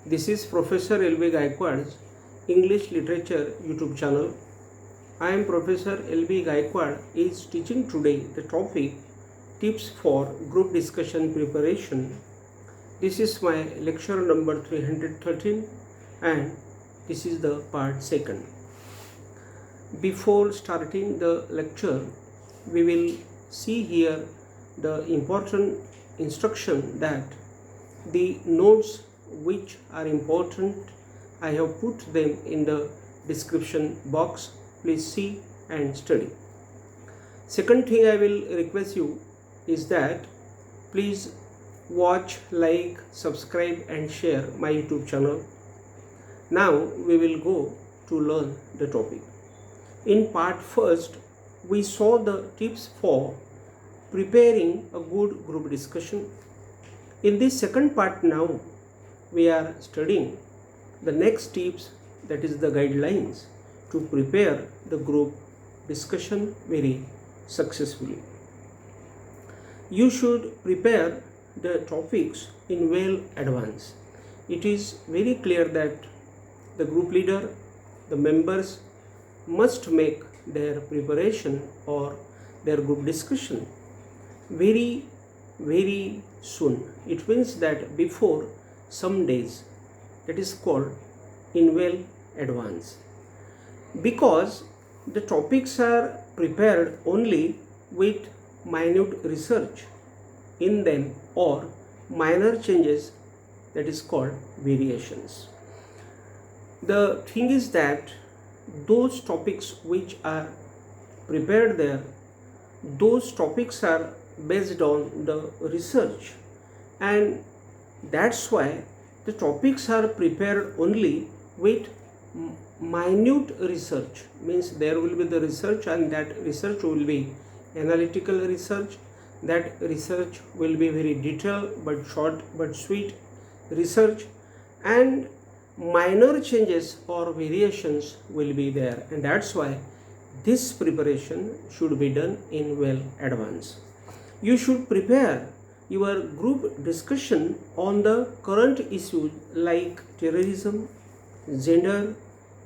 This is Professor L.B. Gaikwad's English Literature YouTube channel. I am Professor L.B. Gaikwad is teaching today the topic Tips for Group Discussion Preparation. This is my lecture number 313 and this is the part 2nd. Before starting the lecture, we will see here the important instruction that the notes which are important, I have put them in the description box. Please see and study. Second thing I will request you is that please watch, like, subscribe and share my YouTube channel. Now we will go to learn the topic. In part first, we saw the tips for preparing a good group discussion. In this second part now, we are studying the next tips, that is the guidelines to prepare the group discussion very successfully. You should prepare the topics in well advance. It is very clear that the group leader, the members must make their preparation or their group discussion very soon. It means that before some days, that is called in well advance, because the topics are prepared only with minute research in them or minor changes, that is called variations. The thing is that those topics which are prepared there, those topics are based on the research, and that's why the topics are prepared only with minute research. Means there will be the research, and that research will be analytical research. That research will be very detailed but short but sweet research, and minor changes or variations will be there, and that's why this preparation should be done in well advance. You should prepare your group discussion on the current issues like terrorism, gender,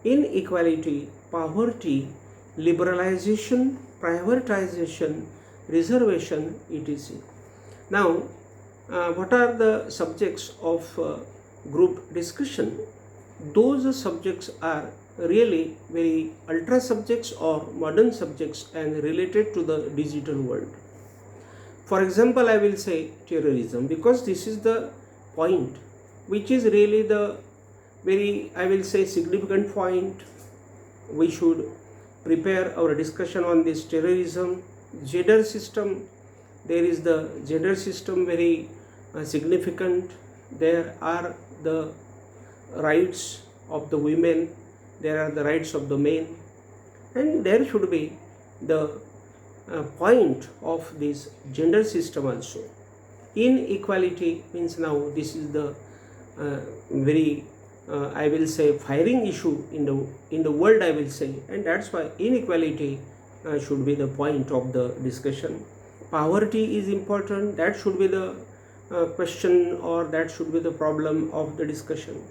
inequality, poverty, liberalization, privatization, reservation, etc. Now, what are the subjects of group discussion? Those subjects are really very ultra subjects or modern subjects and related to the digital world. For example, I will say terrorism, because this is the point which is really the very, I will say, significant point. We should prepare our discussion on this terrorism. Gender system, there is the gender system very significant. There are the rights of the women, there are the rights of the men, and there should be the point of this gender system also. Inequality means now this is the very I will say firing issue in the world, I will say, and that's why inequality should be the point of the discussion. Poverty is important, that should be the question, or that should be the problem of the discussion.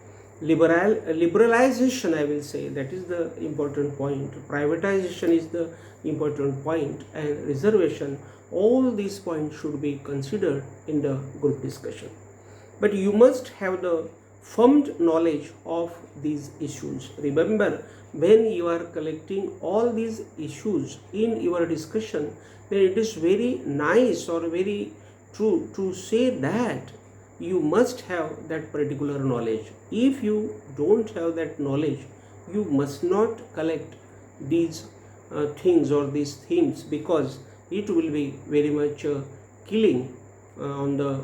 Liberalization, I will say, that is the important point. Privatization is the important point, and reservation. All these points should be considered in the group discussion. But you must have the firm knowledge of these issues. Remember, when you are collecting all these issues in your discussion, then it is very nice or very true to say that you must have that particular knowledge. If you don't have that knowledge, you must not collect these things or these themes, because it will be very much killing on the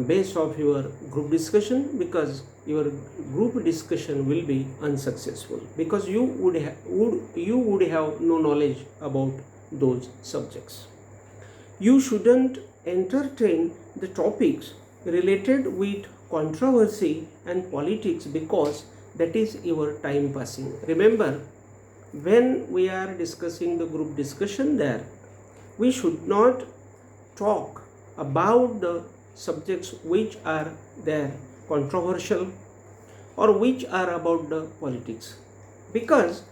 base of your group discussion, because your group discussion will be unsuccessful, because you would have no knowledge about those subjects. You shouldn't entertain the topics related with controversy and politics, because that is your time passing. Remember, when we are discussing the group discussion there, we should not talk about the subjects which are there controversial, or which are about the politics, because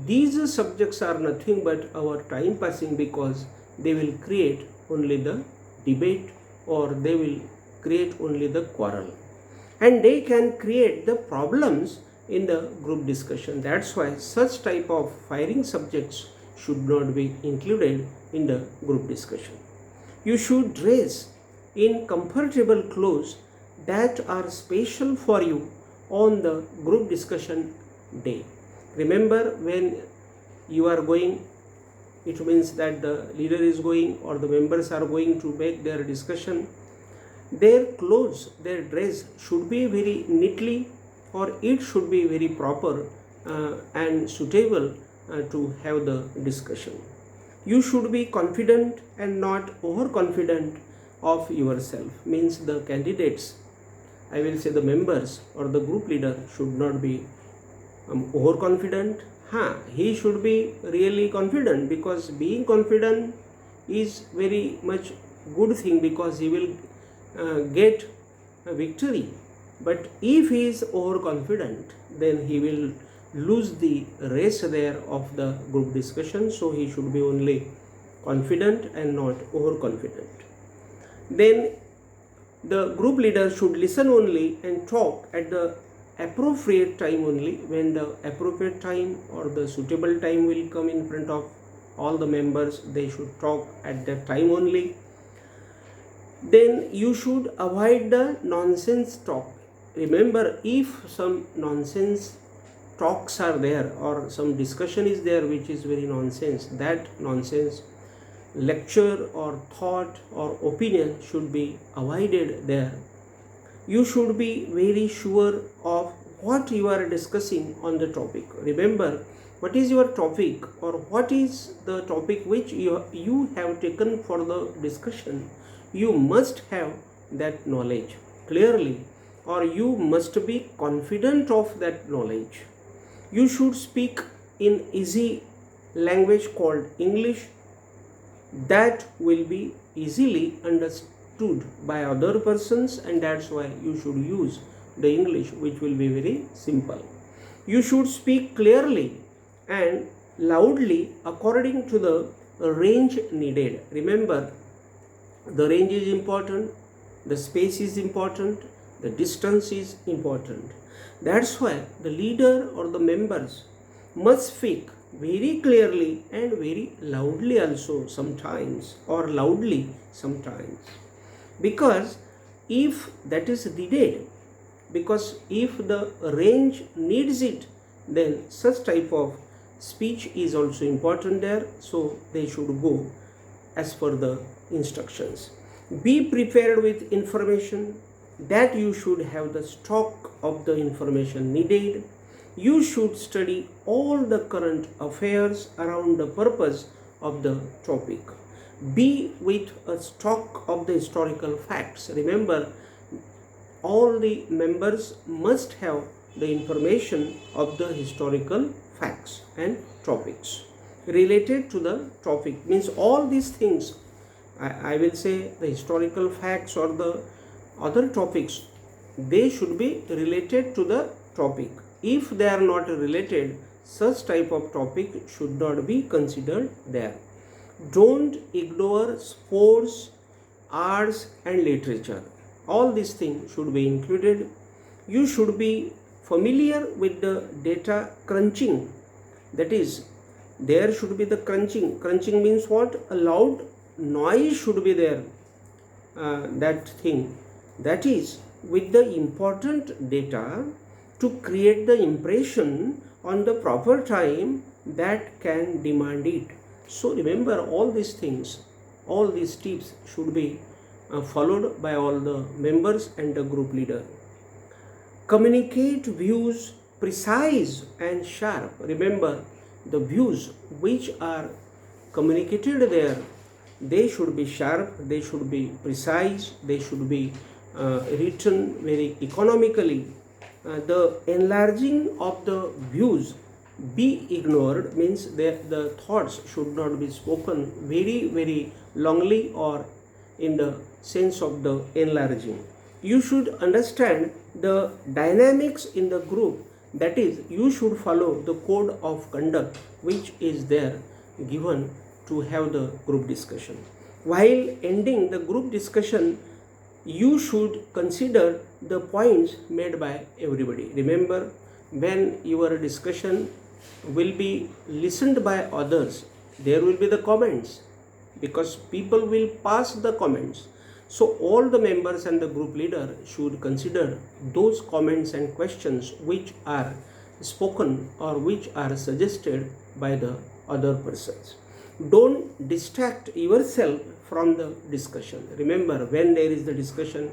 these subjects are nothing but our time passing, because they will create only the debate or they will create only the quarrel, and they can create the problems in the group discussion. That's why such type of firing subjects should not be included in the group discussion. You should dress in comfortable clothes that are special for you on the group discussion day. Remember, when you are going, it means that the leader is going or the members are going to make their discussion, their clothes, their dress should be very neatly, or it should be very proper and suitable to have the discussion. You should be confident and not overconfident of yourself. Means the candidates, I will say the members or the group leader, should not be overconfident. He should be really confident, because being confident is very much good thing, because he will get a victory. But if he is overconfident, then he will lose the race there of the group discussion. So he should be only confident and not overconfident. Then the group leader should listen only and talk at the appropriate time only. When the appropriate time or the suitable time will come in front of all the members, they should talk at that time only. Then you should avoid the nonsense talk. Remember, if some nonsense talks are there or some discussion is there which is very nonsense, that nonsense lecture or thought or opinion should be avoided there. You should be very sure of what you are discussing on the topic. Remember, what is your topic or what is the topic which you have taken for the discussion. You must have that knowledge clearly, or you must be confident of that knowledge. You should speak in easy language called English, that will be easily understood by other persons, and that's why you should use the English which will be very simple. You should speak clearly and loudly according to the range needed. Remember, the range is important, the space is important, the distance is important. That's why the leader or the members must speak very clearly and very loudly also sometimes, or loudly sometimes, because if that is needed, because if the range needs it, then such type of speech is also important there. So they should go as per the instructions. Be prepared with information, that you should have the stock of the information needed. You should study all the current affairs around the purpose of the topic. Be with a stock of the historical facts. Remember, all the members must have the information of the historical facts and topics related to the topic. Means all these things, I will say the historical facts or the other topics, they should be related to the topic. If they are not related, such type of topic should not be considered there. Don't ignore sports, arts and literature. All these things should be included. You should be familiar with the data crunching. That is, there should be the crunching. Crunching means what? A loud noise should be there. That thing. That is, with the important data to create the impression on the proper time that can demand it. So remember, all these things, all these tips should be followed by all the members and the group leader. Communicate views precise and sharp. Remember, the views which are communicated there, they should be sharp, they should be precise, they should be written very economically. The enlarging of the views be ignored, means the thoughts should not be spoken very longly or in the sense of the enlarging. you should understand the dynamics in the group. That is, you should follow the code of conduct which is there given to have the group discussion. While ending the group discussion, you should consider the points made by everybody. Remember, when your discussion will be listened by others, there will be the comments, because people will pass the comments. So all the members and the group leader should consider those comments and questions which are spoken or which are suggested by the other persons. Don't distract yourself from the discussion. Remember, when there is the discussion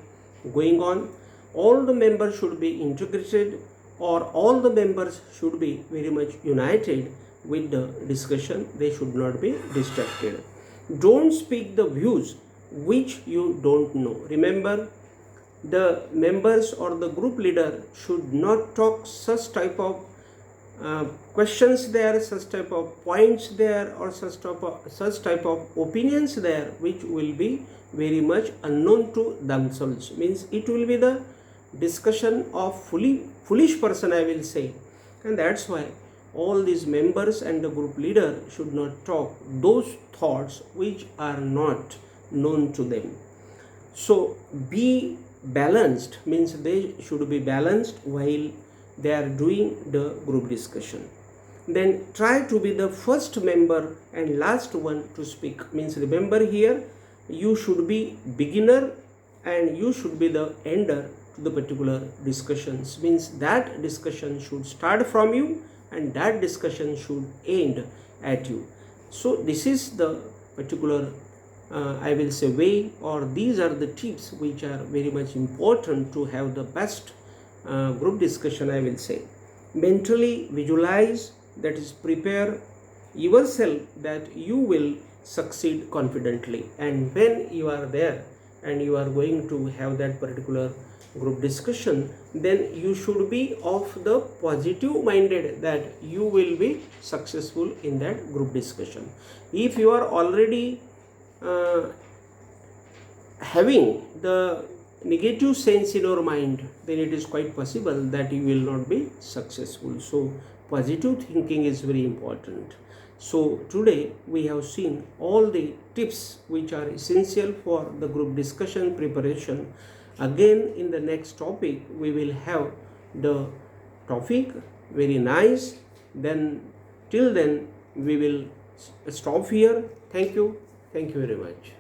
going on, all the members should be integrated, or all the members should be very much united with the discussion. They should not be distracted. Don't speak the views which you don't know. Remember, the members or the group leader should not talk such type of questions there, such type of points there, or such type of opinions there which will be very much unknown to themselves. Means it will be the discussion of foolish person, I will say. And that's why all these members and the group leader should not talk those thoughts which are not known to them. So be balanced, means they should be balanced while they are doing the group discussion. Then try to be the first member and last one to speak. Means remember, here you should be beginner and you should be the ender to the particular discussions. Means that discussion should start from you and that discussion should end at you. So this is the particular I will say way, or these are the tips which are very much important to have the best group discussion, I will say. Mentally visualize, that is, prepare yourself that you will succeed confidently. And when you are there and you are going to have that particular group discussion, then you should be of the positive minded that you will be successful in that group discussion. If you are already having the negative sense in your mind, then it is quite possible that you will not be successful. So positive thinking is very important. So today we have seen all the tips which are essential for the group discussion preparation. Again, in the next topic we will have the topic very nice. Then till then we will stop here. Thank you very much.